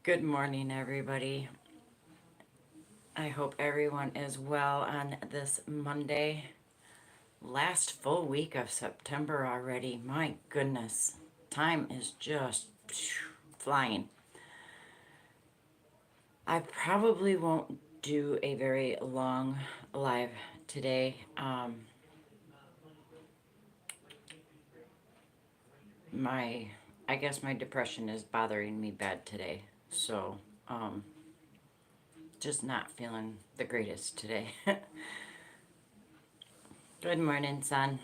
Good morning, everybody. I hope everyone is well on this Monday. Last full week of September already. My goodness, time is just flying. I probably won't do a very long live today. My, I guess my depression is bothering me bad today, so just not feeling the greatest today. Good morning, son.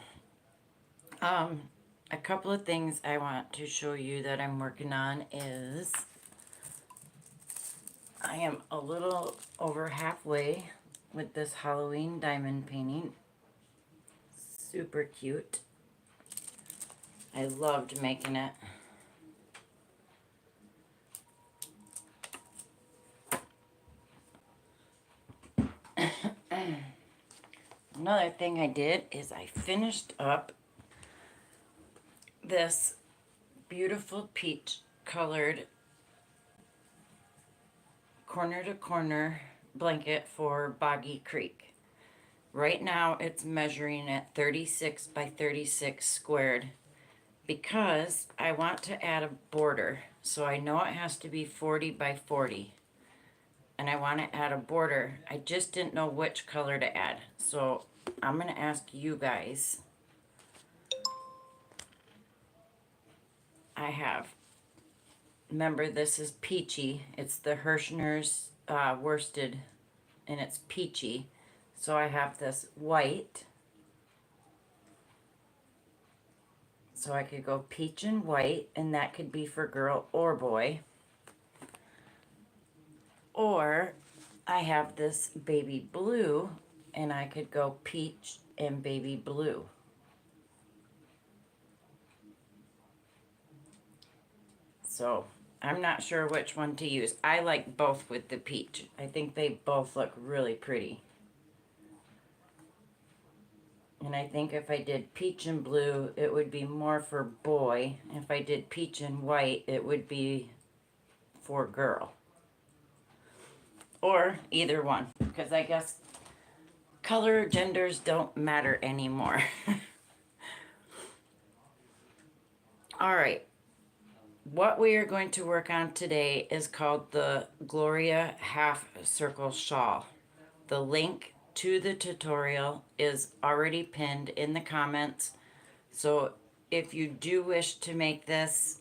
A couple of things I want to show you that I'm working on is I am a little over halfway with this Halloween diamond painting. Super cute. I loved making it. Another thing I did is I finished up this beautiful peach colored corner to corner blanket for Boggy Creek. Right now it's measuring at 36 by 36 squared because I want to add a border. So I know it has to be 40 by 40. And I want to add a border. I just didn't know which color to add. So I'm going to ask you guys. I have, remember this is peachy. It's the Hirschner's worsted and it's peachy. So I have this white. So I could go peach and white, and that could be for girl or boy. Or I have this baby blue, and I could go peach and baby blue. So I'm not sure which one to use. I like both with the peach. I think they both look really pretty. And I think if I did peach and blue, it would be more for boy. If I did peach and white, it would be for girl. Or either one, because I guess color genders don't matter anymore. All right. What we are going to work on today is called the Gloria half circle shawl. The link to the tutorial is already pinned in the comments. So if you do wish to make this,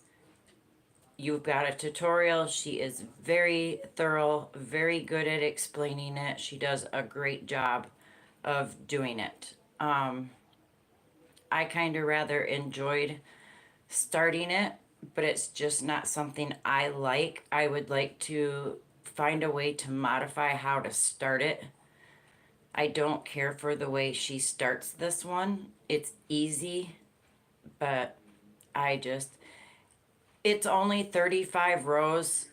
you've got a tutorial. She is very thorough, very good at explaining it. She does a great job of doing it. I kind of rather enjoyed starting it, but it's just not something I like. I would like to find a way to modify how to start it. I don't care for the way she starts this one. It's easy, but it's only 35 rows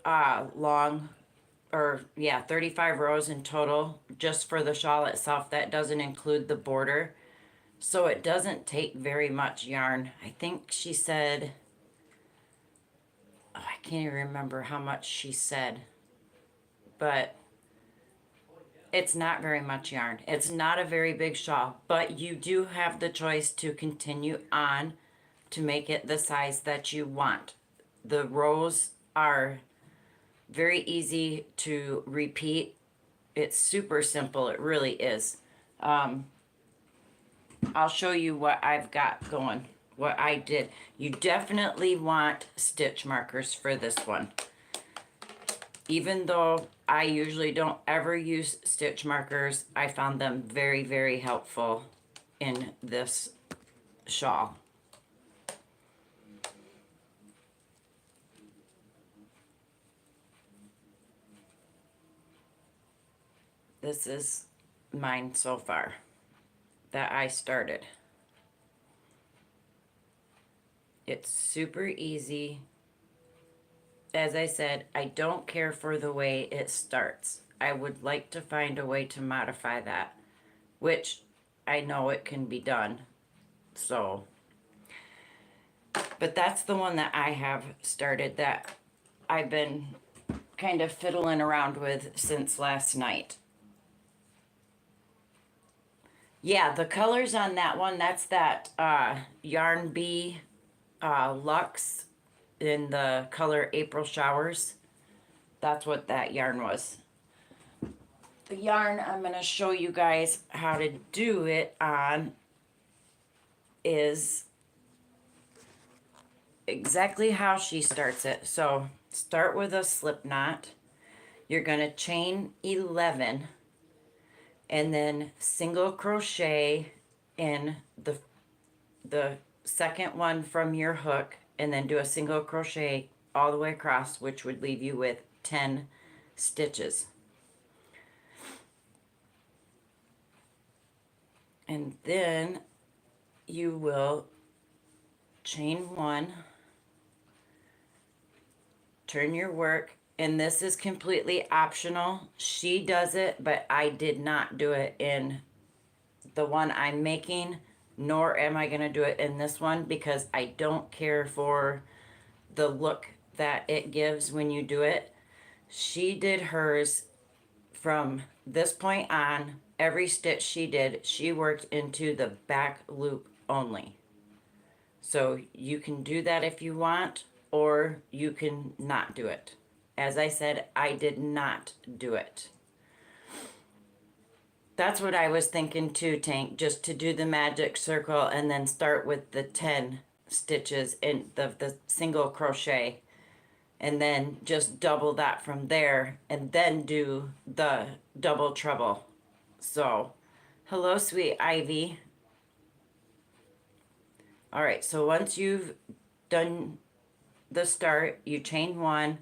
long, or yeah, 35 rows in total just for the shawl itself. That doesn't include the border. So it doesn't take very much yarn. I think she said, oh, I can't even remember how much she said, but it's not very much yarn. It's not a very big shawl, but you do have the choice to continue on to make it the size that you want. The rows are very easy to repeat. It's super simple. It really is. I'll show you what I've got going, what I did. You definitely want stitch markers for this one. Even though I usually don't ever use stitch markers, I found them very, very helpful in this shawl. This is mine so far that I started. It's super easy. As I said, I don't care for the way it starts. I would like to find a way to modify that, which I know it can be done. So, but that's the one that I have started that I've been kind of fiddling around with since last night. Yeah, the colors on that one, that's that Yarn Bee Luxe in the color April Showers. That's what that yarn was. The yarn I'm going to show you guys how to do it on is exactly how she starts it. So start with a slip knot. You're going to chain 11 and then single crochet in the second one from your hook, and then do a single crochet all the way across, which would leave you with 10 stitches. And then you will chain 1, turn your work, and this is completely optional. She does it, but I did not do it in the one I'm making, nor am I going to do it in this one because I don't care for the look that it gives when you do it. She did hers from this point on. Every stitch she did, she worked into the back loop only. So you can do that if you want, or you can not do it. As I said, I did not do it. That's what I was thinking too, Tank, just to do the magic circle and then start with the 10 stitches in the single crochet, and then just double that from there and then do the double treble. So, hello, sweet Ivy. All right, so once you've done the start, you chain 1,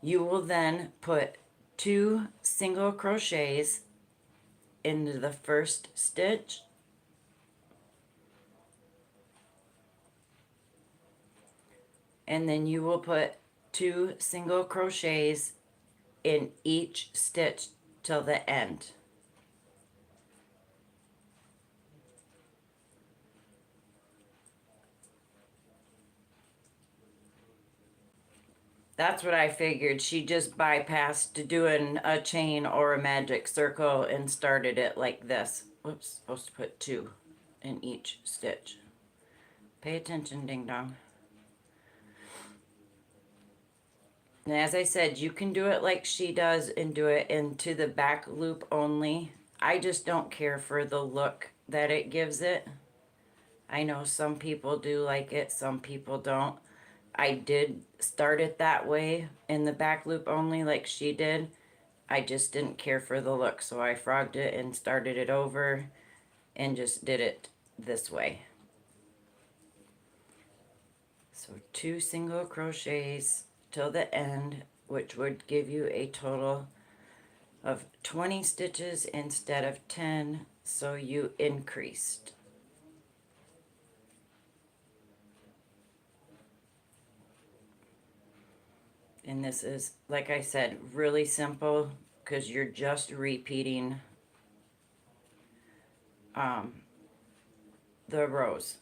you will then put 2 single crochets into the first stitch, and then you will put 2 single crochets in each stitch till the end. That's what I figured. She just bypassed doing a chain or a magic circle and started it like this. Whoops, supposed to put 2 in each stitch. Pay attention, ding dong. And as I said, you can do it like she does and do it into the back loop only. I just don't care for the look that it gives it. I know some people do like it, some people don't. I did start it that way in the back loop only like she did. I just didn't care for the look, so I frogged it and started it over and just did it this way. So 2 single crochets till the end, which would give you a total of 20 stitches instead of 10, so you increased. And this is, like I said, really simple because you're just repeating the rows.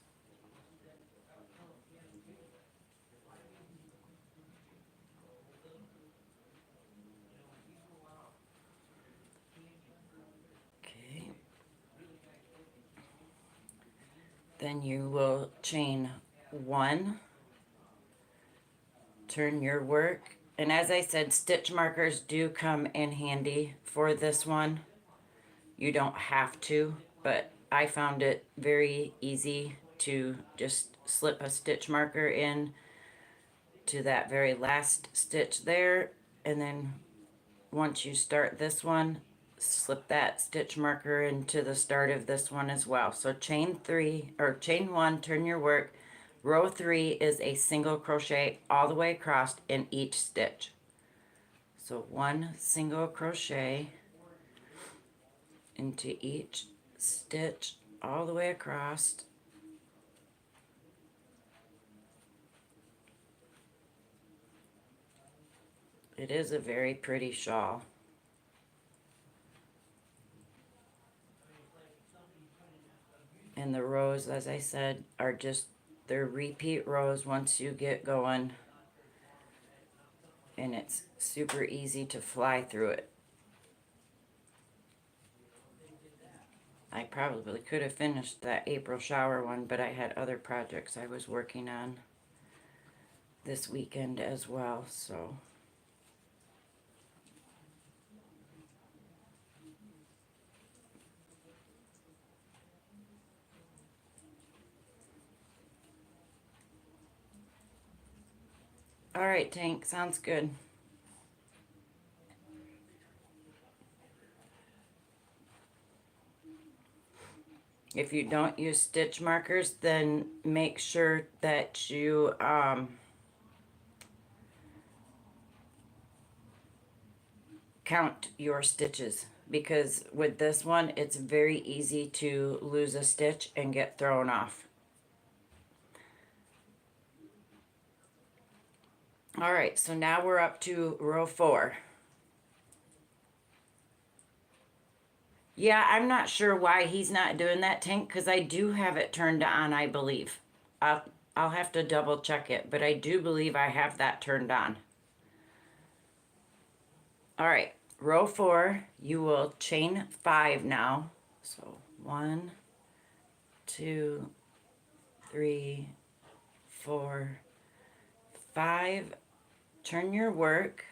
Okay. Then you will chain 1, turn your work, and as I said, stitch markers do come in handy for this one. You don't have to, but I found it very easy to just slip a stitch marker in to that very last stitch there, and then once you start this one, slip that stitch marker into the start of this one as well. So chain 3 or chain 1, turn your work. Row 3 is a single crochet all the way across in each stitch. So 1 single crochet into each stitch all the way across. It is a very pretty shawl. And the rows, as I said, are just, they're repeat rows once you get going. and it's super easy to fly through it. I probably could have finished that April shower one, but I had other projects I was working on this weekend as well, so. All right, Tank, sounds good. If you don't use stitch markers, then make sure that you count your stitches, because with this one it's very easy to lose a stitch and get thrown off. All right, so now we're up to row 4. Yeah, I'm not sure why he's not doing that, Tank, because I do have it turned on, I believe. I'll, I'll have to double check it, but I do believe I have that turned on. All right, row 4, you will chain 5 now. So 1, 2, 3, 4, 5. Turn your work,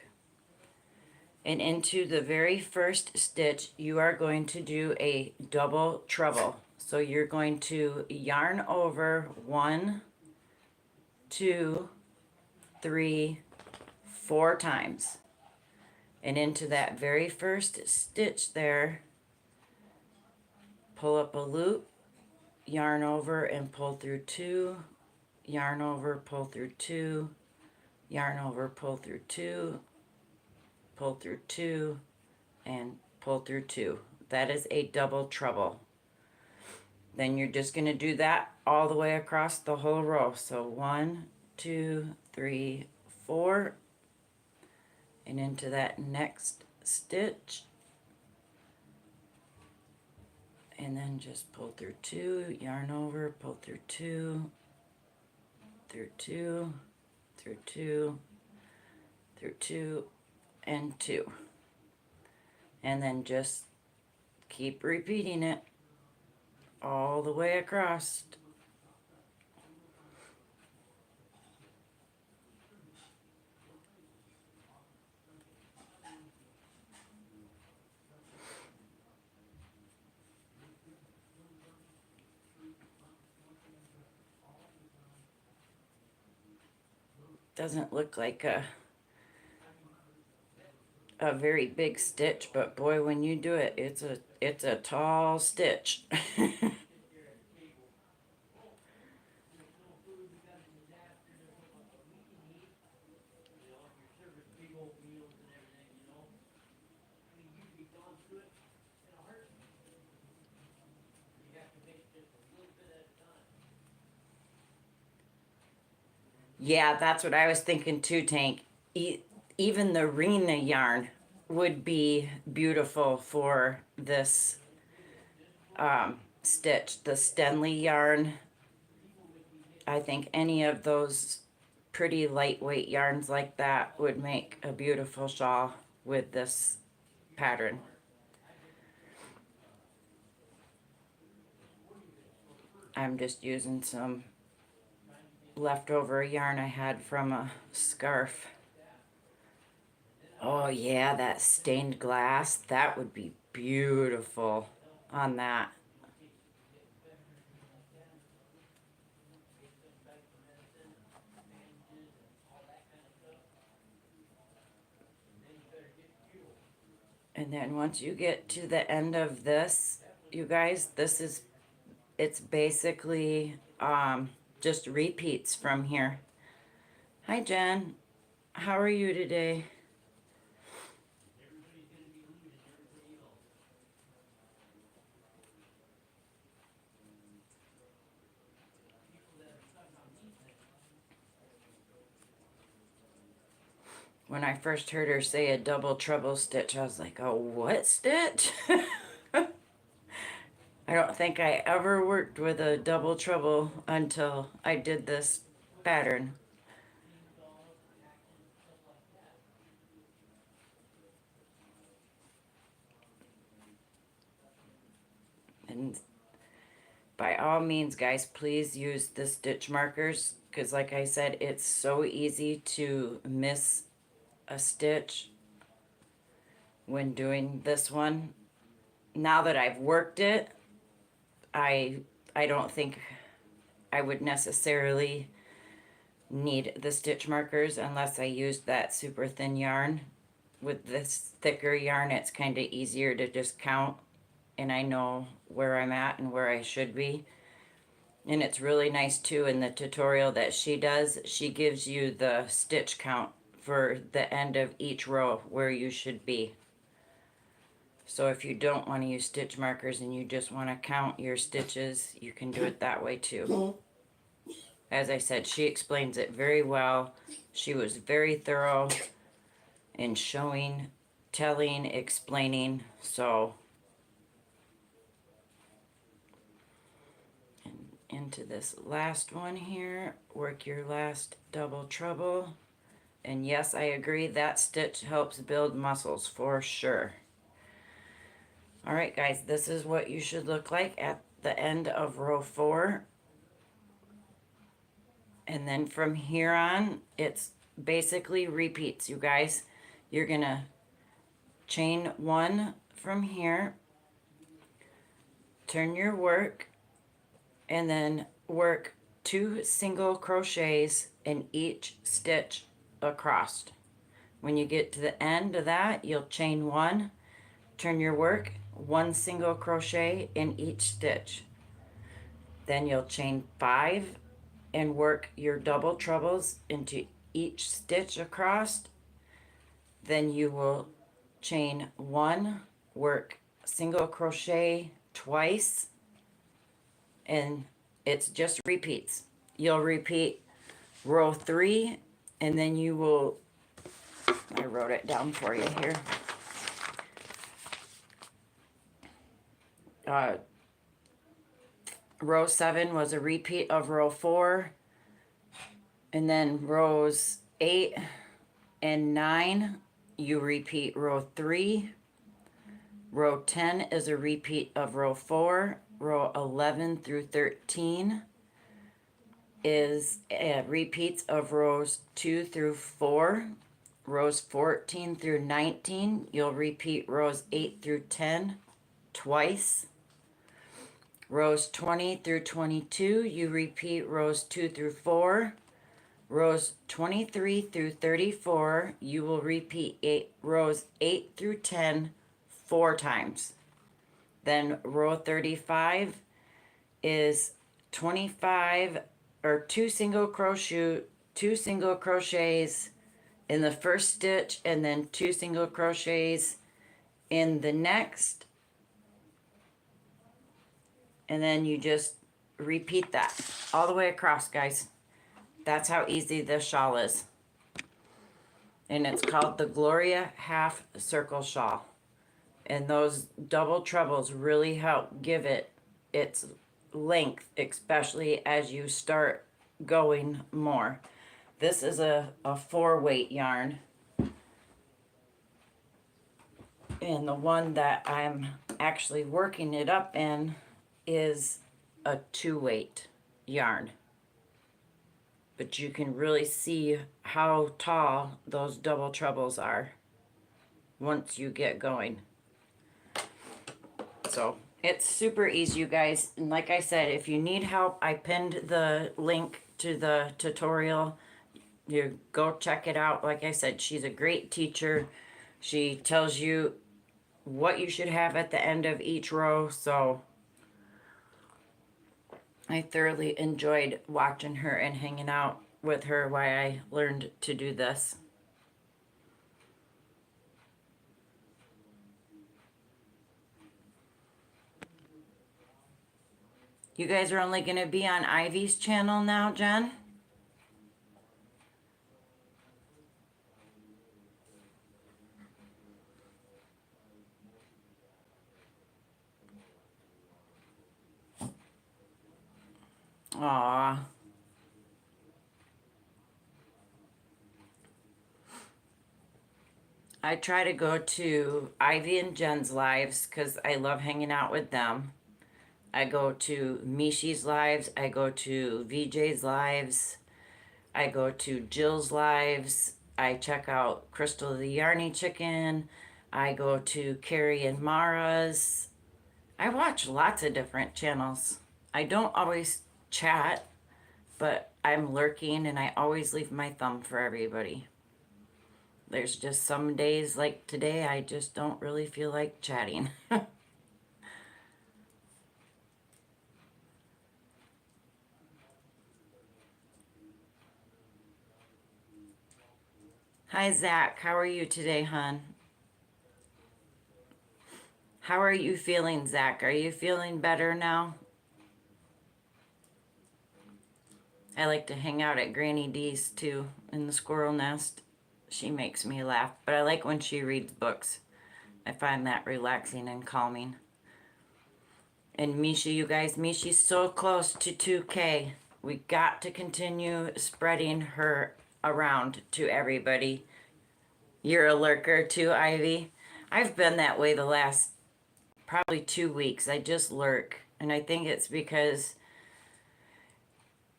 and into the very first stitch you are going to do a double treble. So you're going to yarn over 1, 2, 3, 4 times, and into that very first stitch there, pull up a loop, yarn over and pull through 2, yarn over, pull through 2, yarn over, pull through 2, pull through 2, and pull through 2. That is a double treble. Then you're just going to do that all the way across the whole row. So 1, 2, 3, 4, and into that next stitch, and then just pull through 2, yarn over, pull through 2, through 2, through 2, through 2, and 2. And then just keep repeating it all the way across. Doesn't look like a very big stitch, but boy, when you do it, it's a tall stitch. Yeah, that's what I was thinking too, Tank. Even the Rena yarn would be beautiful for this stitch. The Stenley yarn, I think any of those pretty lightweight yarns like that would make a beautiful shawl with this pattern. I'm just using some leftover yarn I had from a scarf. Oh yeah, that stained glass, that would be beautiful on that. And then once you get to the end of this, you guys, it's basically just repeats from here. Hi Jen, how are you today? When I first heard her say a double treble stitch, I was like, oh, what stitch? I don't think I ever worked with a double treble until I did this pattern. And by all means, guys, please use the stitch markers, because like I said, it's so easy to miss a stitch when doing this one. Now that I've worked it, I don't think I would necessarily need the stitch markers unless I used that super thin yarn. With this thicker yarn, it's kind of easier to just count, and I know where I'm at and where I should be. And it's really nice too, in the tutorial that she does, she gives you the stitch count for the end of each row where you should be. So if you don't want to use stitch markers and you just want to count your stitches, you can do it that way too. As I said, she explains it very well. She was very thorough in showing, telling, explaining. So into this last one here, work your last double treble. And yes, I agree, that stitch helps build muscles for sure. All right, guys, this is what you should look like at the end of row 4. And then from here on, it's basically repeats, you guys. You're gonna chain 1 from here, turn your work, and then work 2 single crochets in each stitch across. When you get to the end of that, you'll chain 1, turn your work, 1 single crochet in each stitch. Then you'll chain 5 and work your double trebles into each stitch across. Then you will chain 1, work single crochet twice, and it's just repeats. You'll repeat row 3, and then you will, I wrote it down for you here. Row 7 was a repeat of row 4, and then rows 8 and 9, you repeat row 3. Row 10 is a repeat of row 4. Row 11 through 13 is repeats of rows 2 through 4. Rows 14 through 19, you'll repeat rows 8 through 10 twice. Rows 20 through 22, you repeat rows 2 through 4. Rows 23 through 34, you will repeat rows 8 through 10 4 times. Then row 35 is 25 or 2 single crochets in the first stitch, and then 2 single crochets in the next, and then you just repeat that all the way across, guys. That's how easy this shawl is. And it's called the Gloria half circle shawl. And those double trebles really help give it its length, especially as you start going more. This is a 4-weight yarn. And the one that I'm actually working it up in is a 2-weight yarn. But you can really see how tall those double trebles are once you get going. So it's super easy, you guys. And like I said, if you need help, I pinned the link to the tutorial. You go check it out. Like I said, she's a great teacher. She tells you what you should have at the end of each row. So I thoroughly enjoyed watching her and hanging out with her while I learned to do this. You guys are only going to be on Ivy's channel now, Jen? Aww. I try to go to Ivy and Jen's lives because I love hanging out with them. I go to Mishi's lives. I go to VJ's lives. I go to Jill's lives. I check out Crystal the Yarny Chicken. I go to Carrie and Mara's. I watch lots of different channels. I don't always chat, but I'm lurking and I always leave my thumb for everybody. There's just some days like today I just don't really feel like chatting. Hi Zach, how are you today, hon? How are you feeling, Zach? Are you feeling better now? I like to hang out at Granny D's too, in the squirrel nest. She makes me laugh, but I like when she reads books. I find that relaxing and calming. And Misha, you guys, Misha's so close to 2K. We got to continue spreading her around to everybody. You're a lurker too, Ivy. I've been that way the last probably 2 weeks. I just lurk. And I think it's because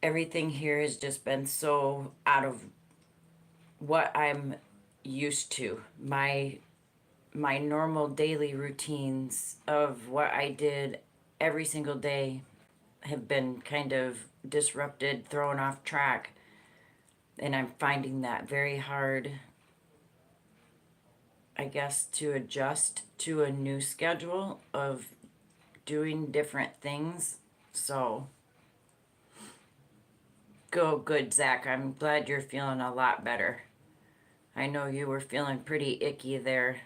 everything here has just been so out of what I'm used to. My normal daily routines of what I did every single day have been kind of disrupted, thrown off track. And I'm finding that very hard, I guess, to adjust to a new schedule of doing different things. So, go good, Zach. I'm glad you're feeling a lot better. I know you were feeling pretty icky there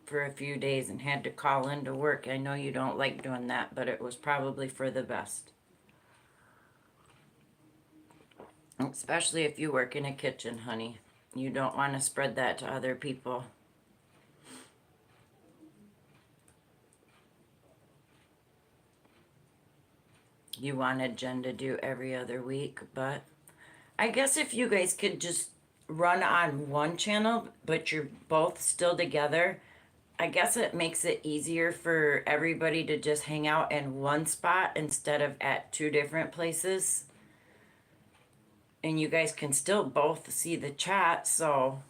for a few days and had to call into work. I know you don't like doing that, but it was probably for the best. Especially if you work in a kitchen, honey. You don't want to spread that to other people. You wanted Jen to do every other week, but I guess if you guys could just run on one channel, but you're both still together, I guess it makes it easier for everybody to just hang out in one spot instead of at two different places. And you guys can still both see the chat, so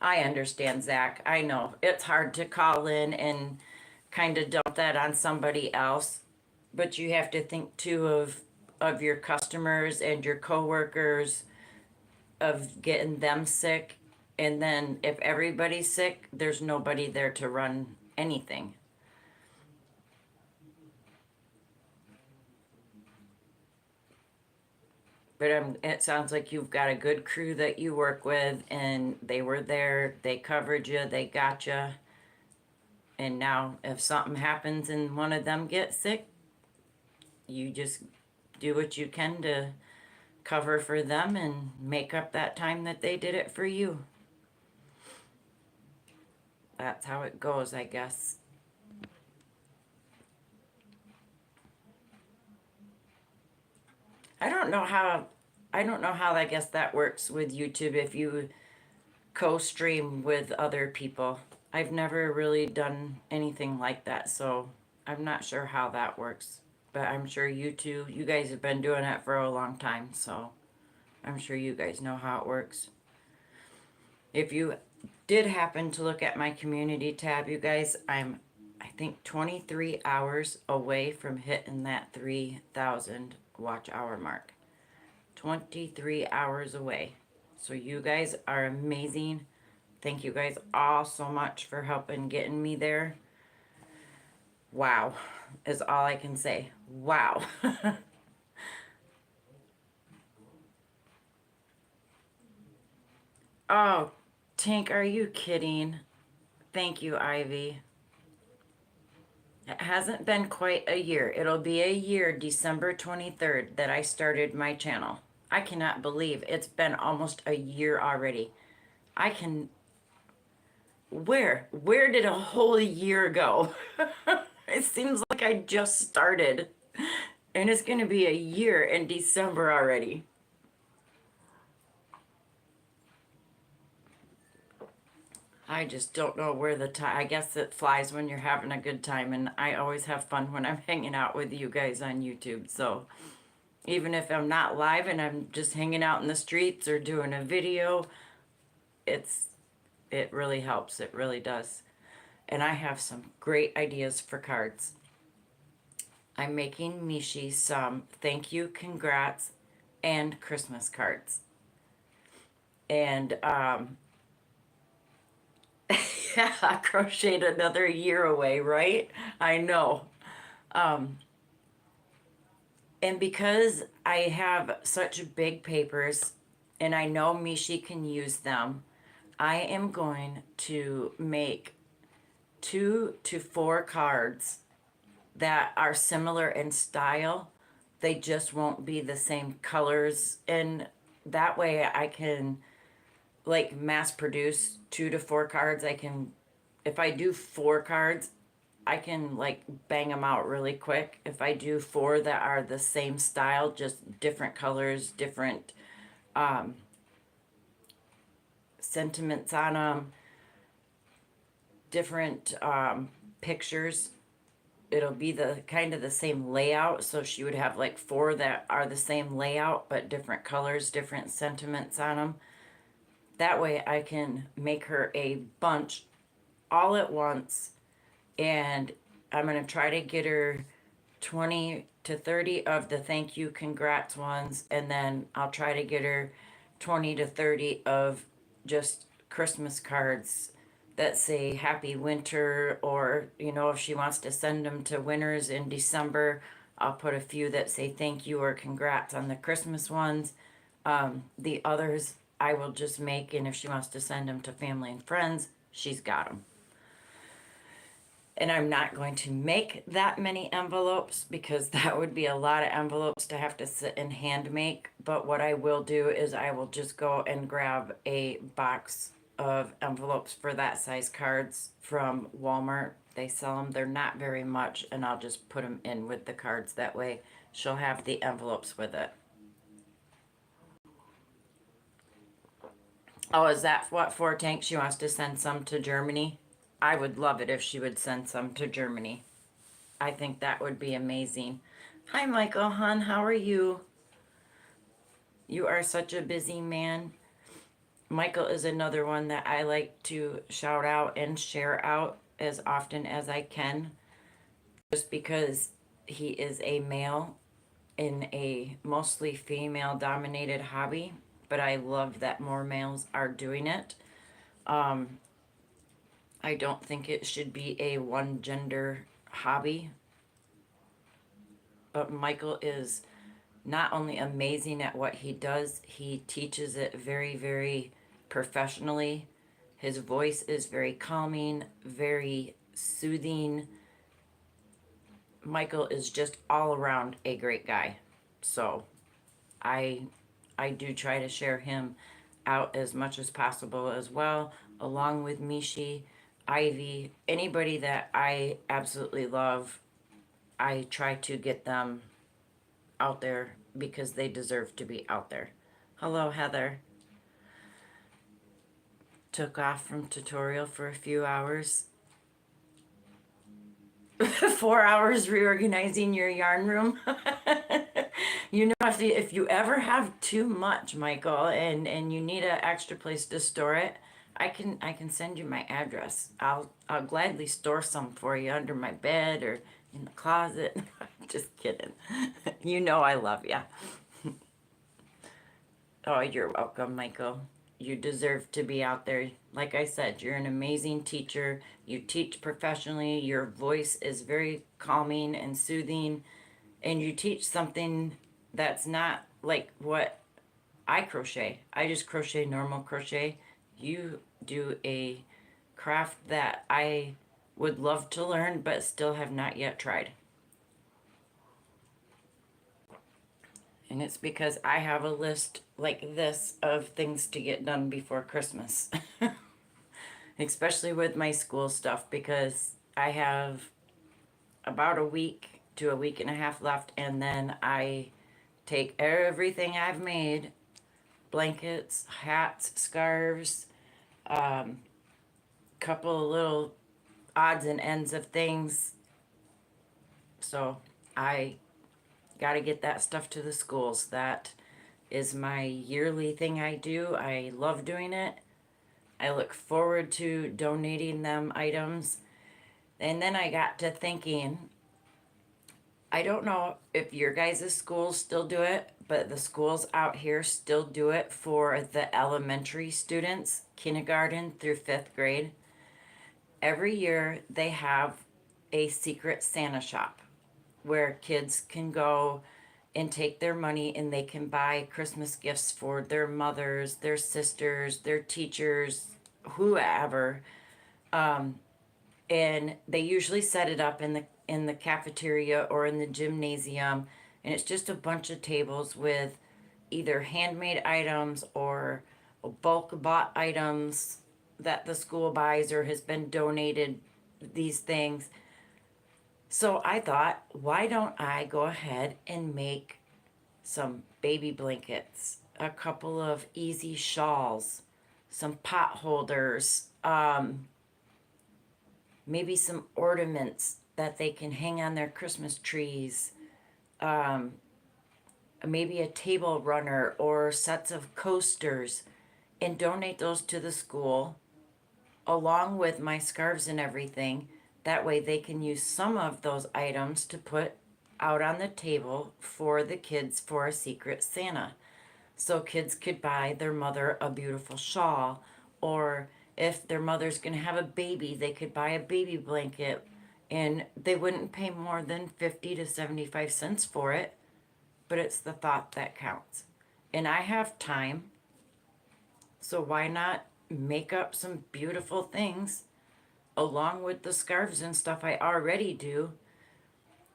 I understand, Zach. I know it's hard to call in and kind of dump that on somebody else, but you have to think too of your customers and your coworkers, of getting them sick, and then if everybody's sick, there's nobody there to run anything. But it sounds like you've got a good crew that you work with, and they were there, they covered you, they got you. And now, if something happens and one of them gets sick, you just do what you can to cover for them and make up that time that they did it for you. That's how it goes, I guess. I don't know how I guess that works with YouTube if you co-stream with other people. I've never really done anything like that, so I'm not sure how that works. But I'm sure you guys have been doing it for a long time, so I'm sure you guys know how it works. If you did happen to look at my community tab, you guys, I think 23 hours away from hitting that 3,000 watch hour mark. 23 hours away. So you guys are amazing. Thank you guys all so much for helping getting me there. Wow, is all I can say. Wow. Oh, Tink, are you kidding? Thank you, Ivy. It hasn't been quite a year. It'll be a year, December 23rd, that I started my channel. I cannot believe it's been almost a year already. I can... Where did a whole year go? It seems like I just started. And it's going to be a year in December already. I just don't know where the time, I guess it flies when you're having a good time, and I always have fun when I'm hanging out with you guys on YouTube. So even if I'm not live and I'm just hanging out in the streets or doing a video, it's it really helps. It really does. And I have some great ideas for cards. I'm making Mishi some thank you, congrats, and Christmas cards. And yeah, I crocheted another year away, right? I know. Um, and because I have such big papers and I know Mishi can use them, I am going to make 2 to 4 cards that are similar in style. They just won't be the same colors. And that way I can like mass produce 2 to 4 cards. I can, if I do 4 cards, I can like bang them out really quick. If I do 4 that are the same style, just different colors, different um, sentiments on them, different pictures, it'll be the kind of the same layout. So she would have like 4 that are the same layout, but different colors, different sentiments on them. That way I can make her a bunch all at once, and I'm going to try to get her 20 to 30 of the thank you, congrats ones, and then I'll try to get her 20 to 30 of just Christmas cards that say happy winter, or, you know, if she wants to send them to winners in December, I'll put a few that say thank you or congrats on the Christmas ones. The others I will just make, and if she wants to send them to family and friends, she's got them. And I'm not going to make that many envelopes because that would be a lot of envelopes to have to sit and hand make. But what I will do is I will just go and grab a box of envelopes for that size cards from Walmart. They sell them. They're not very much, and I'll just put them in with the cards. That way she'll have the envelopes with it. Oh, is that what for, Tank? She wants to send some to Germany? I would love it if she would send some to Germany. I think that would be amazing. Hi, Michael, hon. How are you? You are such a busy man. Michael is another one that I like to shout out and share out as often as I can, just because he is a male in a mostly female dominated hobby, but I love that more males are doing it. Um, I don't think it should be a one gender hobby, but Michael is not only amazing at what he does, he teaches it very, very professionally. His voice is very calming, very soothing. Michael is just all around a great guy. So I I do try to share him out as much as possible as well, along with Mishi, Ivy, anybody that I absolutely love. I try to get them out there because they deserve to be out there. Hello, Heather. Took off from tutorial for a few hours. 4 hours reorganizing your yarn room. You know, if you ever have too much, Michael, and you need an extra place to store it, I can send you my address. I'll gladly store some for you under my bed or in the closet. Just kidding. You know I love you. Oh, you're welcome, Michael. You deserve to be out there. Like I said, you're an amazing teacher. You teach professionally. Your voice is very calming and soothing. And you teach something that's not like what I crochet. I just crochet normal crochet. You do a craft that I would love to learn, but still have not yet tried. And it's because I have a list like this of things to get done before Christmas. Especially with my school stuff, because I have about a week to a week and a half left, and then I take everything I've made, blankets, hats, scarves, um, couple of little odds and ends of things. So I got to get that stuff to the schools. That is my yearly thing I do. I love doing it. I look forward to donating them items. And then I got to thinking, I don't know if your guys' schools still do it, but the schools out here still do it for the elementary students, kindergarten through fifth grade. Every year they have a secret Santa shop where kids can go and take their money and they can buy Christmas gifts for their mothers, their sisters, their teachers, whoever. And they usually set it up in the cafeteria or in the gymnasium, and it's just a bunch of tables with either handmade items or bulk bought items that the school buys or has been donated, these things. So I thought, why don't I go ahead and make some baby blankets, a couple of easy shawls, some pot holders, maybe some ornaments that they can hang on their Christmas trees, maybe a table runner or sets of coasters, and donate those to the school along with my scarves and everything. That way they can use some of those items to put out on the table for the kids for a secret Santa. So kids could buy their mother a beautiful shawl, or if their mother's going to have a baby, they could buy a baby blanket, and they wouldn't pay more than 50 to 75 cents for it, but it's the thought that counts. And I have time, so why not make up some beautiful things along with the scarves and stuff I already do?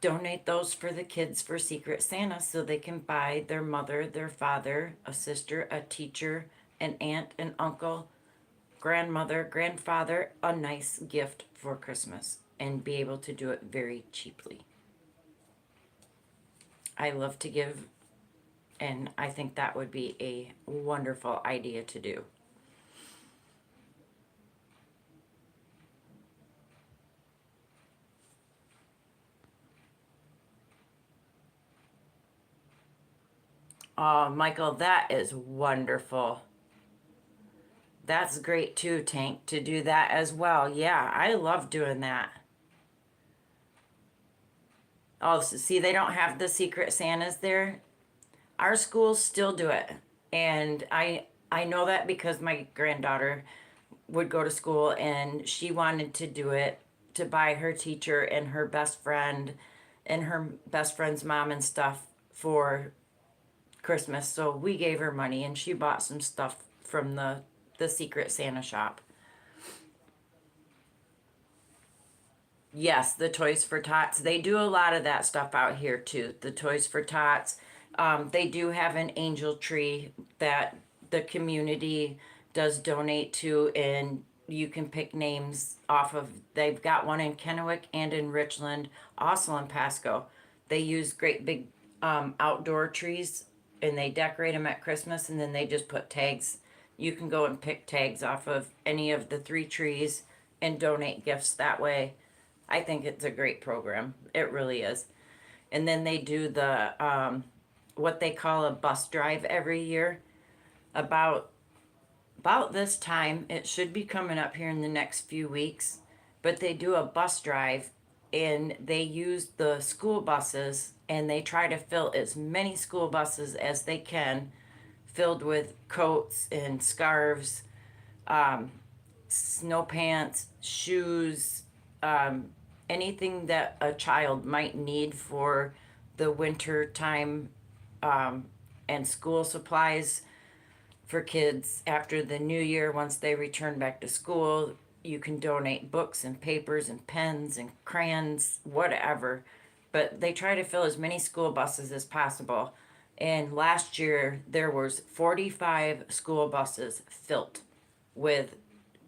Donate those for the kids for Secret Santa so they can buy their mother, their father, a sister, a teacher, an aunt, an uncle, grandmother, grandfather a nice gift for Christmas and be able to do it very cheaply. I love to give, and I think that would be a wonderful idea to do. Oh, Michael, that is wonderful. That's great too, Tank, to do that as well. Yeah, I love doing that. Oh, see, they don't have the secret Santas there. Our schools still do it. And I know that because my granddaughter would go to school and she wanted to do it to buy her teacher and her best friend and her best friend's mom and stuff for Christmas. So we gave her money and she bought some stuff from the secret Santa shop. Yes, the Toys for Tots. They do a lot of that stuff out here too. The Toys for Tots. They do have an angel tree that the community does donate to, and you can pick names off of. They've got one in Kennewick and in Richland, also in Pasco. They use great big outdoor trees and they decorate them at Christmas, and then they just put tags. You can go and pick tags off of any of the three trees and donate gifts that way. I think it's a great program. It really is. And then they do the what they call a bus drive every year. About this time, it should be coming up here in the next few weeks. But they do a bus drive, and they use the school buses, and they try to fill as many school buses as they can, filled with coats and scarves, snow pants, shoes, anything that a child might need for the winter time, and school supplies for kids after the new year. Once they return back to school, you can donate books and papers and pens and crayons, whatever. But they try to fill as many school buses as possible. And last year there was 45 school buses filled with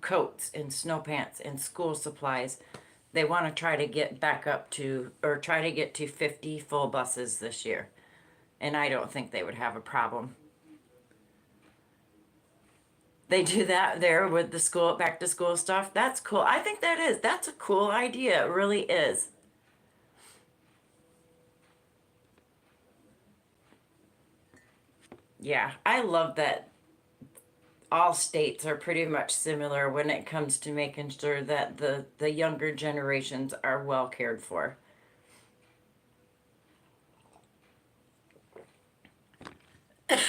coats and snow pants and school supplies. They want to try to get back up to, or try to get to 50 full buses this year. And I don't think they would have a problem. They do that there with the school, back to school stuff. That's cool. I think that's a cool idea. It really is. Yeah, I love that all states are pretty much similar when it comes to making sure that the younger generations are well cared for.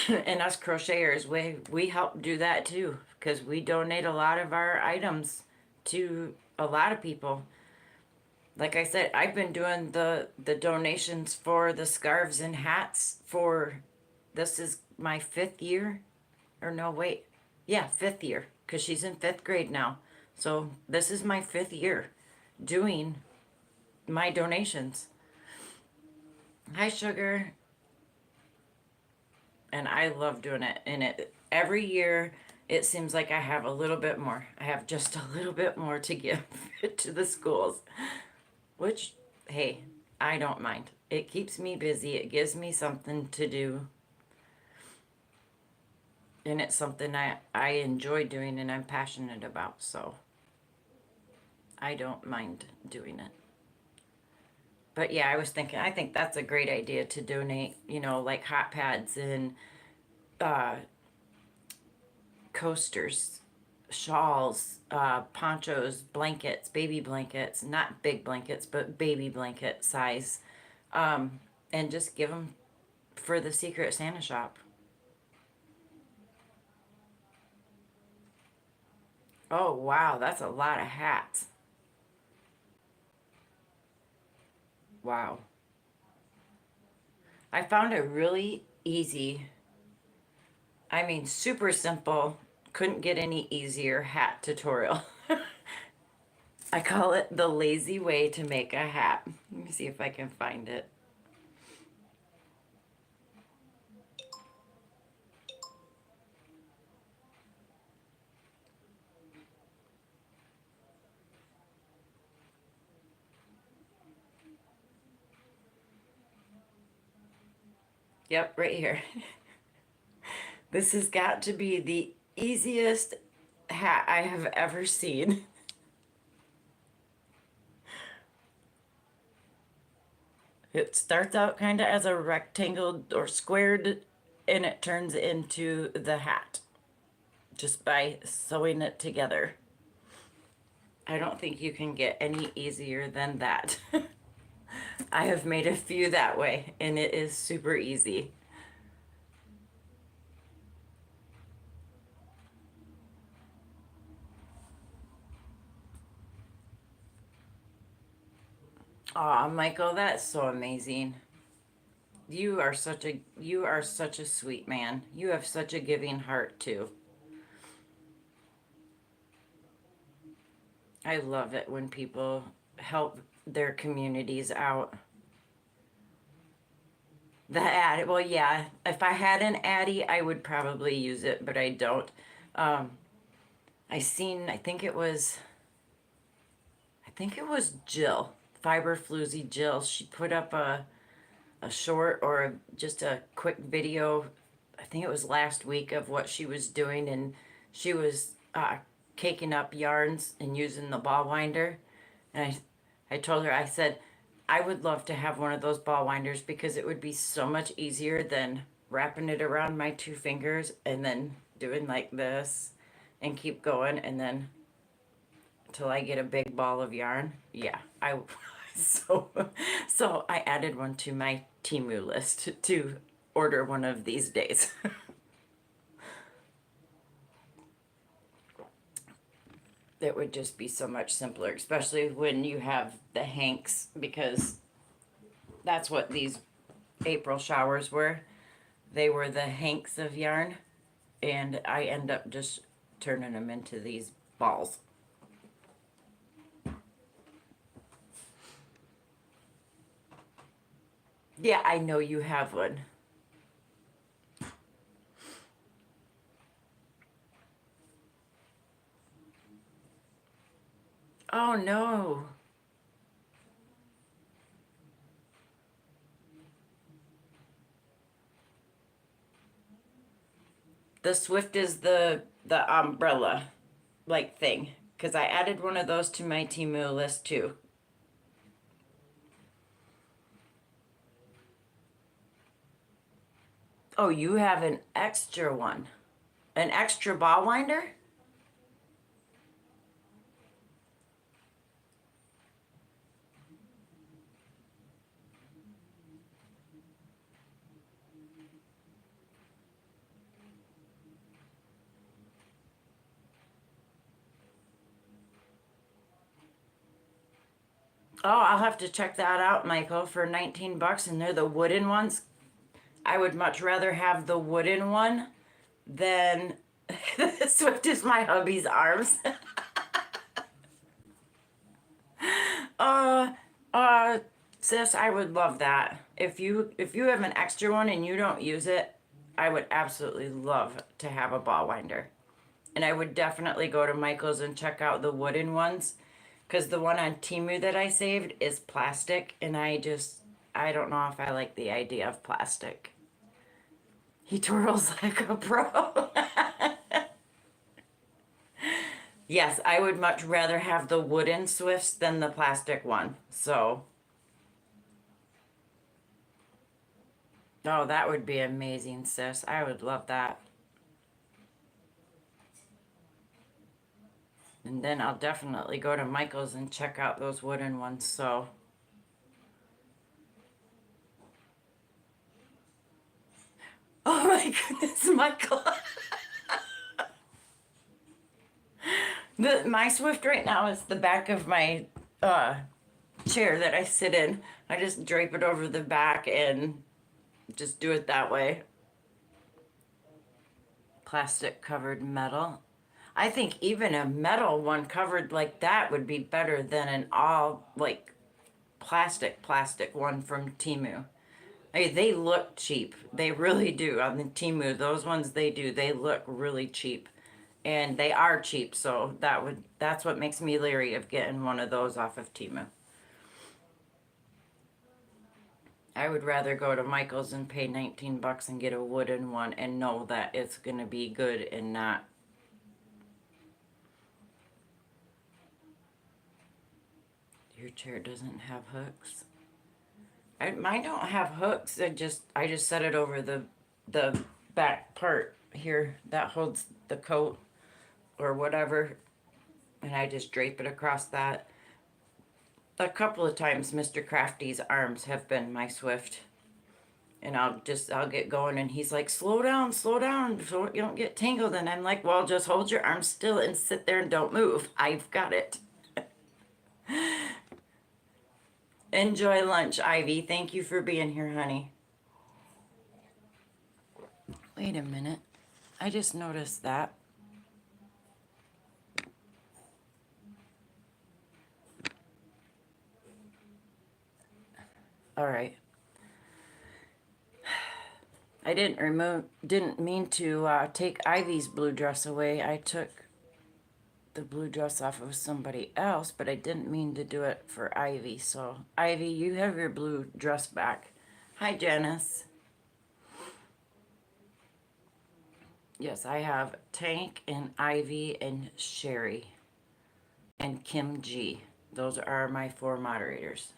And us crocheters, we help do that too because we donate a lot of our items to a lot of people. Like I said, I've been doing the donations for the scarves and hats for this is my 5th year. Or no, wait. Yeah, 5th year because she's in 5th grade now. So this is my 5th year doing my donations. Hi, Sugar. And I love doing it. And it every year it seems like I have a little bit more. I have just a little bit more to give to the schools, which, hey, I don't mind. It keeps me busy. It gives me something to do. And it's something I enjoy doing and I'm passionate about. So I don't mind doing it. But yeah, I was thinking, I think that's a great idea to donate, like hot pads and uh, coasters, shawls, ponchos, blankets, baby blankets, not big blankets, but baby blanket size, and just give them for the Secret Santa shop. Oh, wow, that's a lot of hats. Wow. I found a really easy, I mean, super simple, couldn't get any easier hat tutorial. I call it the lazy way to make a hat. Let me see if I can find it. Yep, right here. This has got to be the easiest hat I have ever seen. It starts out kind of as a rectangle or squared and it turns into the hat just by sewing it together. I don't think you can get any easier than that. I have made a few that way and it is super easy. Aw, Michael, that's so amazing. You are such a sweet man. You have such a giving heart too. I love it when people help their communities out. The ad, well, yeah, if I had an Addy, I would probably use it, but I don't. Um, I think it was Jill, Fiber Floozy Jill. She put up a short or just a quick video. I think it was last week of what she was doing, and she was caking up yarns and using the ball winder. And I told her, I said, I would love to have one of those ball winders because it would be so much easier than wrapping it around my 2 fingers and then doing like this and keep going and then till I get a big ball of yarn. Yeah, I so so I added one to my Temu list to order one of these days. It would just be so much simpler, especially when you have the hanks, because that's what these April showers were. They were the hanks of yarn, and I end up just turning them into these balls. Yeah, I know you have one. Oh no. The Swift is the umbrella like thing, because I added one of those to my Temu list too. Oh, you have an extra one, an extra ball winder? Oh, I'll have to check that out, Michael, for 19 bucks, and they're the wooden ones. I would much rather have the wooden one than Swift is my hubby's arms. uh, uh, sis, I would love that. If you have an extra one and you don't use it, I would absolutely love to have a ball winder. And I would definitely go to Michael's and check out the wooden ones, because the one on Temu that I saved is plastic, and I don't know if I like the idea of plastic. He twirls like a pro. Yes, I would much rather have the wooden Swifts than the plastic one. So, oh, that would be amazing, sis. I would love that. And then I'll definitely go to Michael's and check out those wooden ones. So, oh my goodness, Michael. My Swift right now is the back of my chair that I sit in. I just drape it over the back and just do it that way. Plastic covered metal. I think even a metal one covered like that would be better than an all like plastic one from Temu. I mean, they look cheap. They really do on the Temu. Those ones they do. They look really cheap. And they are cheap, so that's what makes me leery of getting one of those off of Temu. I would rather go to Michael's and pay 19 bucks and get a wooden one and know that it's going to be good and not. Your chair doesn't have hooks. Mine don't have hooks. I just set it over the back part here that holds the coat or whatever, and I just drape it across that. A couple of times Mr. Crafty's arms have been my Swift. And I'll get going and he's like, slow down, so you don't get tangled. And I'm like, well, just hold your arms still and sit there and don't move. I've got it. Enjoy lunch, Ivy. Thank you for being here, honey. Wait a minute. I just noticed that. All right. I didn't mean to take Ivy's blue dress away. I took the blue dress off of somebody else, but I didn't mean to do it for Ivy. So, Ivy, you have your blue dress back. Hi, Janice. Yes, I have Tank and Ivy and Sherry and Kim G. Those are my 4 moderators.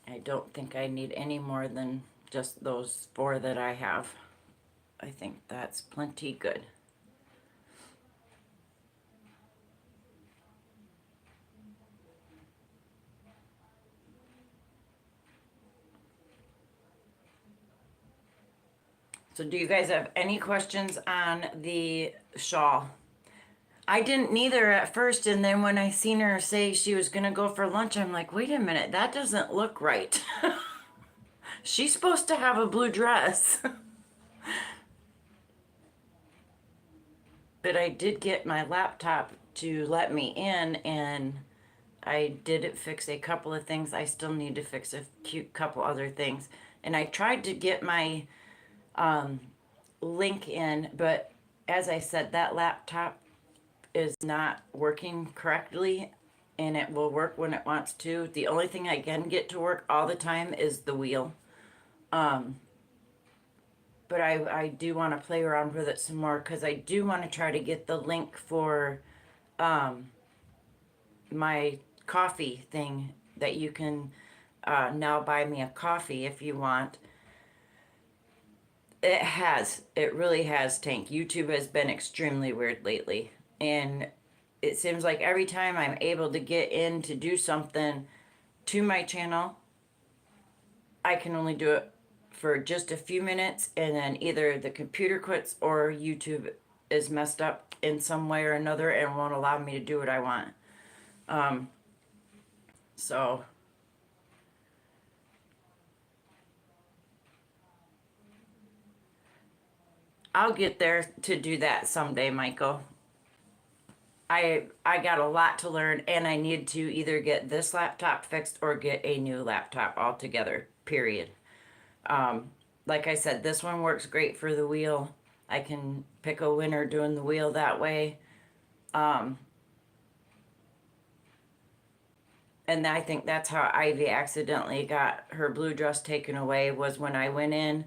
I don't think I need any more than just those 4 that I have. I think that's plenty good. So do you guys have any questions on the shawl? I didn't neither at first, and then when I seen her say she was gonna go for lunch, I'm like, wait a minute, that doesn't look right. She's supposed to have a blue dress. But I did get my laptop to let me in, and I did fix a couple of things. I still need to fix a cute couple other things. And I tried to get my link in, but as I said, that laptop is not working correctly, and it will work when it wants to. The only thing I can get to work all the time is the wheel. but I do want to play around with it some more because I do want to try to get the link for my coffee thing that you can now buy me a coffee if you want. It really has, Tank. YouTube has been extremely weird lately. And it seems like every time I'm able to get in to do something to my channel, I can only do it for just a few minutes, and then either the computer quits or YouTube is messed up in some way or another and won't allow me to do what I want. So I'll get there to do that someday, Michael. I got a lot to learn, and I need to either get this laptop fixed or get a new laptop altogether, period. Like I said, this one works great for the wheel. I can pick a winner doing the wheel that way. And I think that's how Ivy accidentally got her blue dress taken away, was when I went in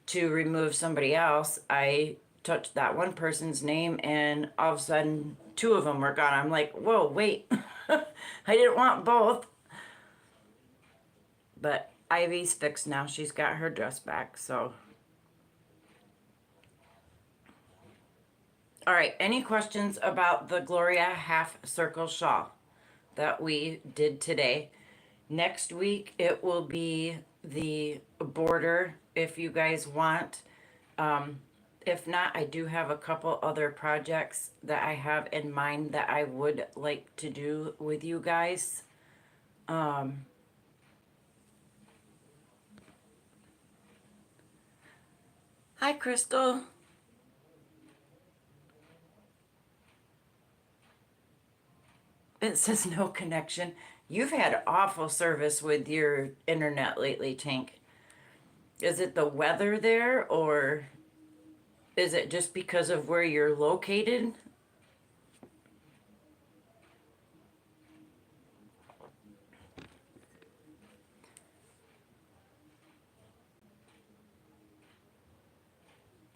to remove somebody else. I touched that one person's name, and all of a sudden 2 of them were gone. I'm like, whoa, wait. I didn't want both. But Ivy's fixed now. She's got her dress back, so. All right, any questions about the Gloria half circle shawl that we did today? Next week, it will be the border if you guys want. If not, I do have a couple other projects that I have in mind that I would like to do with you guys. Hi, Crystal. It says no connection. You've had awful service with your internet lately, Tank. Is it the weather there, or is it just because of where you're located?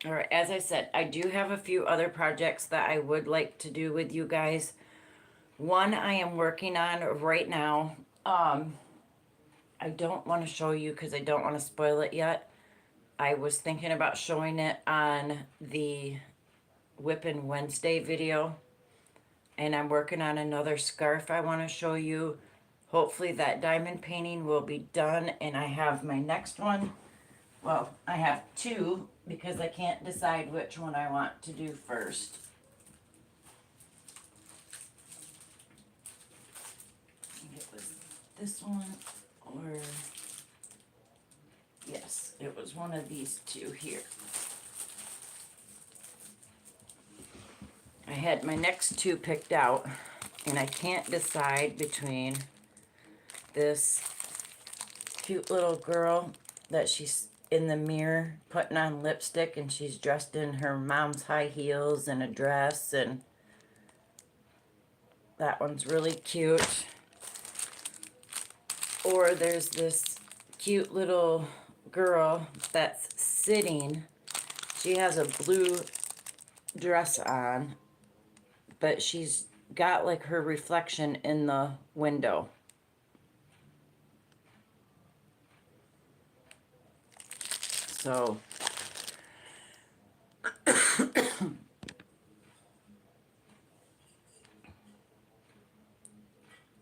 All right, as I said, I do have a few other projects that I would like to do with you guys. One I am working on right now. I don't want to show you because I don't want to spoil it yet. I was thinking about showing it on the Whippin' Wednesday video. And I'm working on another scarf I want to show you. Hopefully that diamond painting will be done, and I have my next one. Well, I have 2 because I can't decide which one I want to do first. I think it was this one, or yes, it was one of these 2 here. I had my next 2 picked out, and I can't decide between this cute little girl that she's in the mirror putting on lipstick, and she's dressed in her mom's high heels and a dress, and that one's really cute. Or there's this cute little girl that's sitting. She has a blue dress on, but she's got like her reflection in the window. So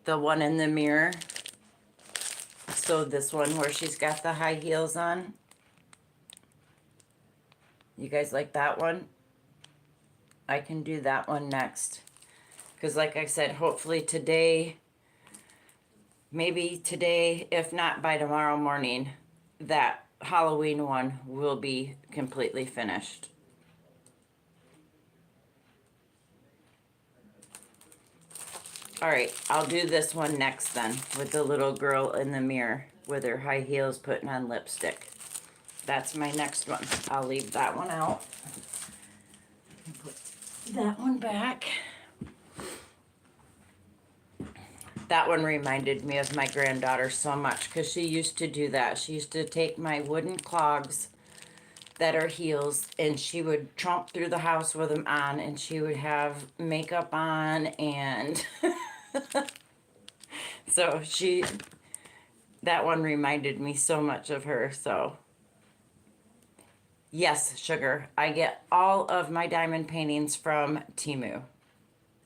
the one in the mirror. So this one where she's got the high heels on. You guys like that one? I can do that one next. Because like I said, hopefully today, maybe today, if not by tomorrow morning, that Halloween one will be completely finished. All right, I'll do this one next then, with the little girl in the mirror with her high heels putting on lipstick. That's my next one. I'll leave that one out. Put that one back. That one reminded me of my granddaughter so much because she used to do that. She used to take my wooden clogs that are heels, and she would tromp through the house with them on, and she would have makeup on, and so that one reminded me so much of her. So yes, sugar, I get all of my diamond paintings from Temu.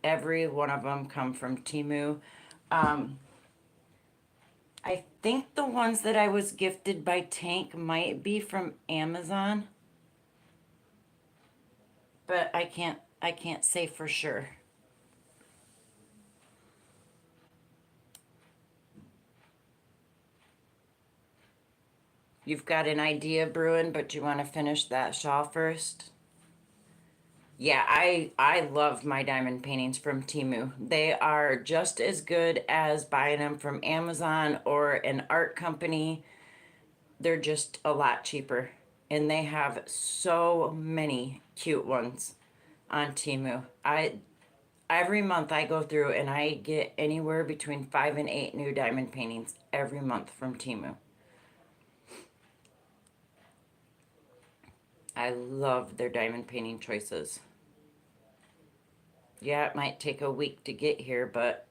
Every one of them come from Temu. I think the ones that I was gifted by Tank might be from Amazon, but I can't say for sure. You've got an idea brewing, but you want to finish that shawl first? Yeah, I love my diamond paintings from Temu. They are just as good as buying them from Amazon or an art company. They're just a lot cheaper. And they have so many cute ones on Temu. Every month I go through and I get anywhere between 5 and 8 new diamond paintings every month from Temu. I love their diamond painting choices. Yeah, it might take a week to get here, but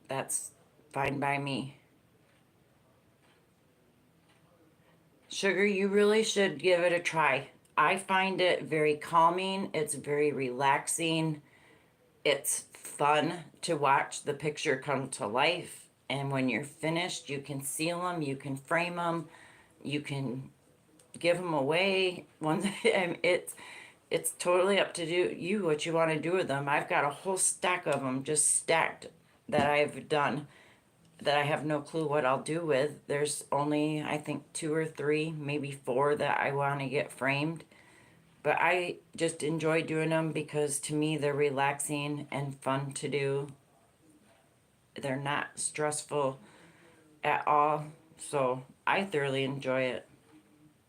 that's fine by me. Sugar, you really should give it a try. I find it very calming. It's very relaxing. It's fun to watch the picture come to life. And when you're finished, you can seal them, you can frame them, you can give them away. It's totally up to you what you want to do with them. I've got a whole stack of them just stacked that I've done that I have no clue what I'll do with. There's only, I think, 2 or 3, maybe 4 that I want to get framed. But I just enjoy doing them because to me they're relaxing and fun to do. They're not stressful at all. So I thoroughly enjoy it.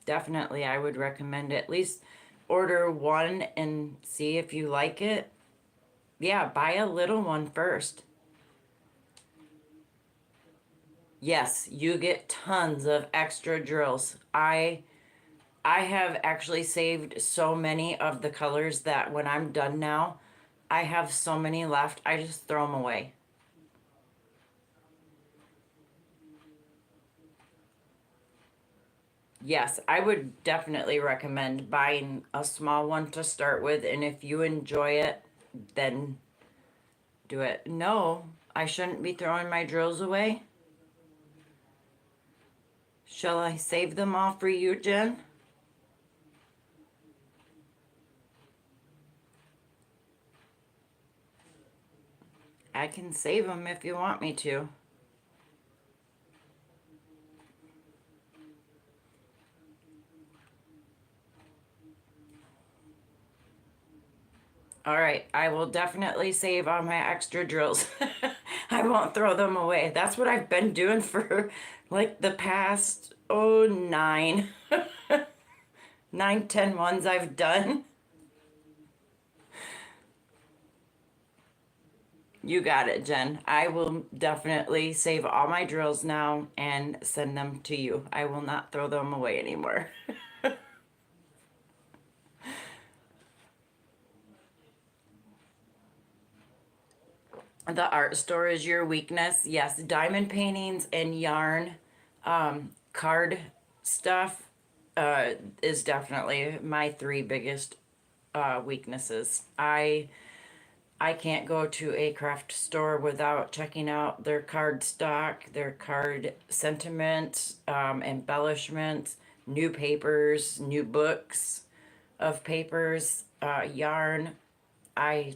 Definitely, I would recommend at least order one and see if you like it. Yeah, buy a little one first. Yes, you get tons of extra drills. I have actually saved so many of the colors that when I'm done now, I have so many left, I just throw them away. Yes, I would definitely recommend buying a small one to start with, and if you enjoy it, then do it. No, I shouldn't be throwing my drills away. Shall I save them all for you, Jen? I can save them if you want me to. All right, I will definitely save all my extra drills. I won't throw them away. That's what I've been doing for like the past, oh, 10 ones I've done. You got it, Jen. I will definitely save all my drills now and send them to you. I will not throw them away anymore. The art store is your weakness. Yes, diamond paintings and yarn, card stuff is definitely my 3 biggest weaknesses. I can't go to a craft store without checking out their card stock, their card sentiment, embellishments, new papers, new books of papers, yarn. I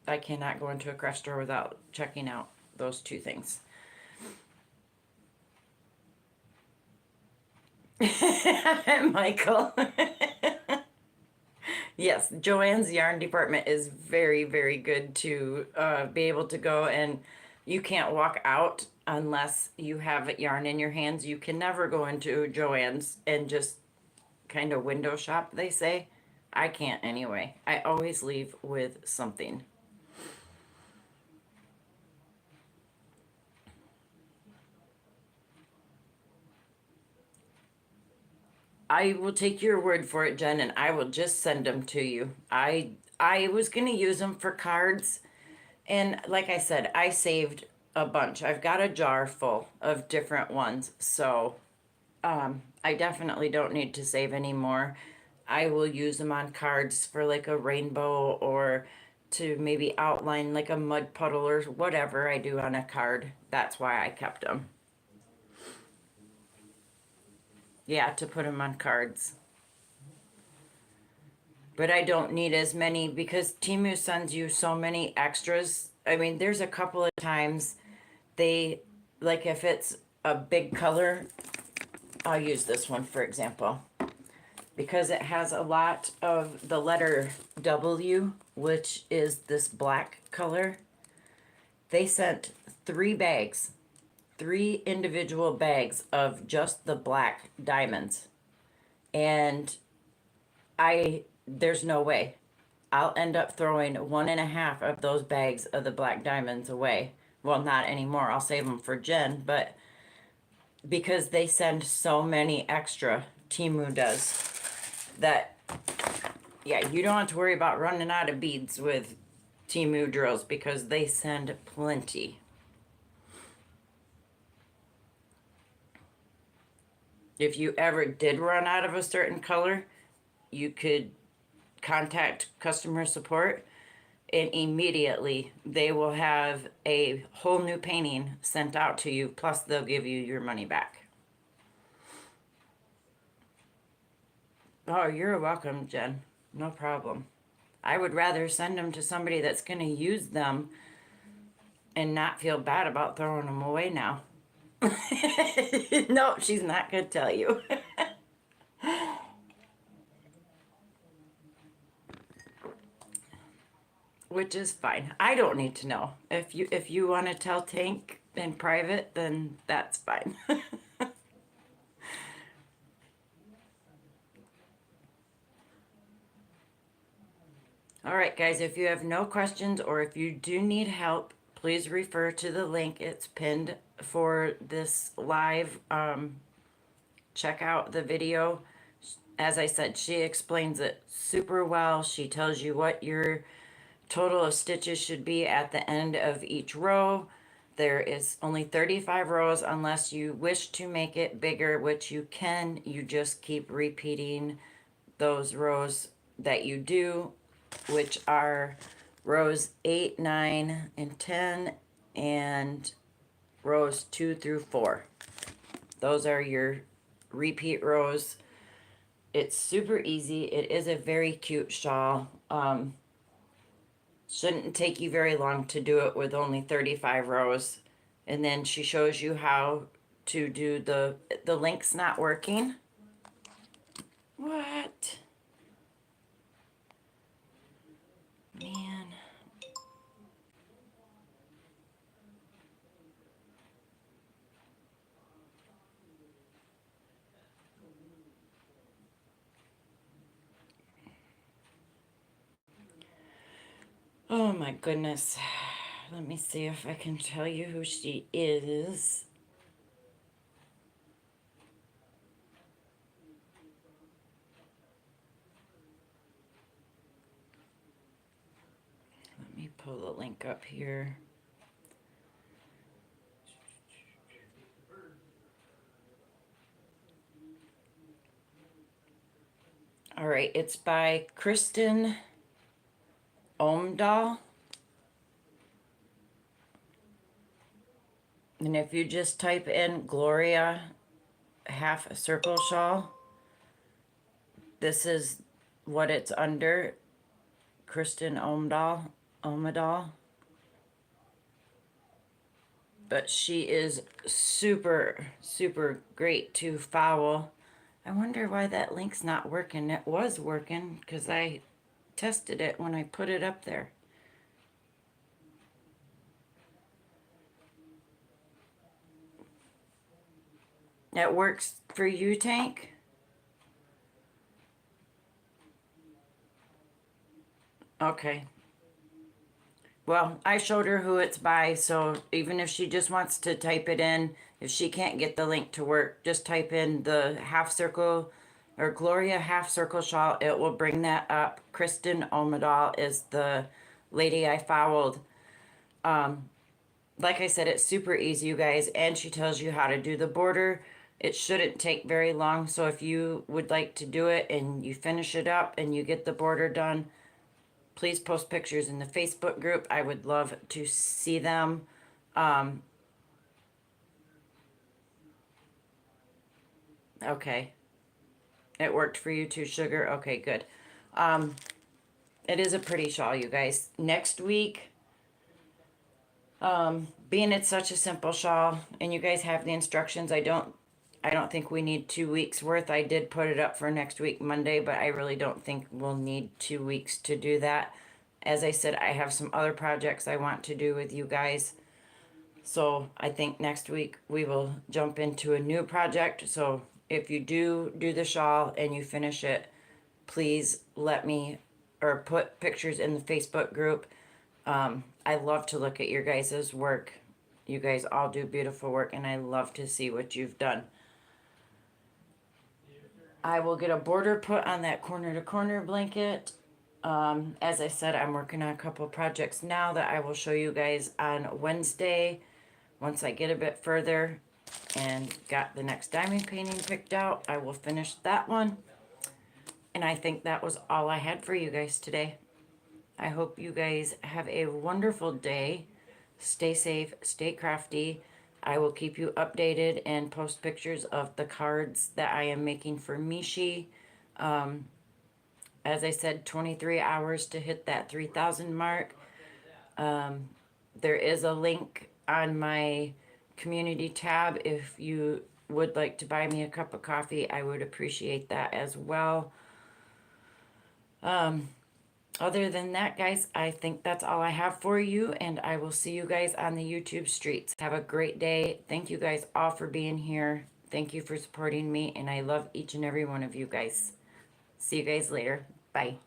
I cannot go into a craft store without checking out those 2 things. Michael. Yes, Joanne's yarn department is very, very good to be able to go, and you can't walk out unless you have yarn in your hands. You can never go into Joanne's and just kind of window shop, they say. I can't anyway. I always leave with something. I will take your word for it, Jen, and I will just send them to you. I was gonna use them for cards, and like I said, I saved a bunch. I've got a jar full of different ones, so I definitely don't need to save any more. I will use them on cards for like a rainbow or to maybe outline like a mud puddle or whatever I do on a card. That's why I kept them. Yeah, to put them on cards. But I don't need as many because Timu sends you so many extras. I mean, there's a couple of times they, like if it's a big color, I'll use this one for example, because it has a lot of the letter W, which is this black color. They sent 3 bags, 3 individual bags of just the black diamonds. And there's no way. I'll end up throwing 1.5 of those bags of the black diamonds away. Well, not anymore. I'll save them for Jen, but because they send so many extra, Timu does, that, yeah, you don't have to worry about running out of beads with Timu drills because they send plenty. If you ever did run out of a certain color, you could contact customer support and immediately they will have a whole new painting sent out to you, plus they'll give you your money back. Oh, you're welcome, Jen. No problem. I would rather send them to somebody that's going to use them and not feel bad about throwing them away now. No, she's not going to tell you. Which is fine. I don't need to know. If you want to tell Tank in private, then that's fine. All right, guys, if you have no questions or if you do need help, please refer to the link. It's pinned for this live. Check out the video. As I said, she explains it super well. She tells you what your total of stitches should be at the end of each row. There is only 35 rows unless you wish to make it bigger, which you can. You just keep repeating those rows that you do, which are rows 8, 9, and 10, and rows 2 through 4. Those are your repeat rows. It's super easy. It is a very cute shawl. Shouldn't take you very long to do it with only 35 rows. And then she shows you how to do the link's not working. What? Man. Oh my goodness. Let me see if I can tell you who she is. Let me pull the link up here. All right, it's by Kristen Omdahl. And if you just type in Gloria half circle shawl, this is what it's under. Kristen Omdahl. But she is super, super great to follow. I wonder why that link's not working. It was working because I tested it when I put it up there. That works for you, Tank? Okay. Well, I showed her who it's by, so even if she just wants to type it in, if she can't get the link to work, just type in the half circle or Gloria half circle shawl. It will bring that up. Kristen Omadal is the lady I followed. Like I said, it's super easy, you guys, and she tells you how to do the border. It shouldn't take very long, so if you would like to do it and you finish it up and you get the border done, please post pictures in the Facebook group. I would love to see them. Okay. It worked for you too, Sugar? Okay, good. It is a pretty shawl, you guys. Next week, being it's such a simple shawl, and you guys have the instructions, I don't think we need 2 weeks worth. I did put it up for next week, Monday, but I really don't think we'll need 2 weeks to do that. As I said, I have some other projects I want to do with you guys. So I think next week we will jump into a new project. So if you do the shawl and you finish it, please let me or put pictures in the Facebook group. I love to look at your guys' work. You guys all do beautiful work, and I love to see what you've done. I will get a border put on that corner to corner blanket. As I said, I'm working on a couple projects now that I will show you guys on Wednesday once I get a bit further and got the next diamond painting picked out. I will finish that one. And I think that was all I had for you guys today. I hope you guys have a wonderful day. Stay safe, stay crafty. I will keep you updated and post pictures of the cards that I am making for Mishi. As I said, 23 hours to hit that 3,000 mark. There is a link on my community tab. If you would like to buy me a cup of coffee, I would appreciate that as well. Other than that, guys, I think that's all I have for you, and I will see you guys on the YouTube streets. Have a great day. Thank you guys all for being here. Thank you for supporting me, and I love each and every one of you guys. See you guys later. Bye.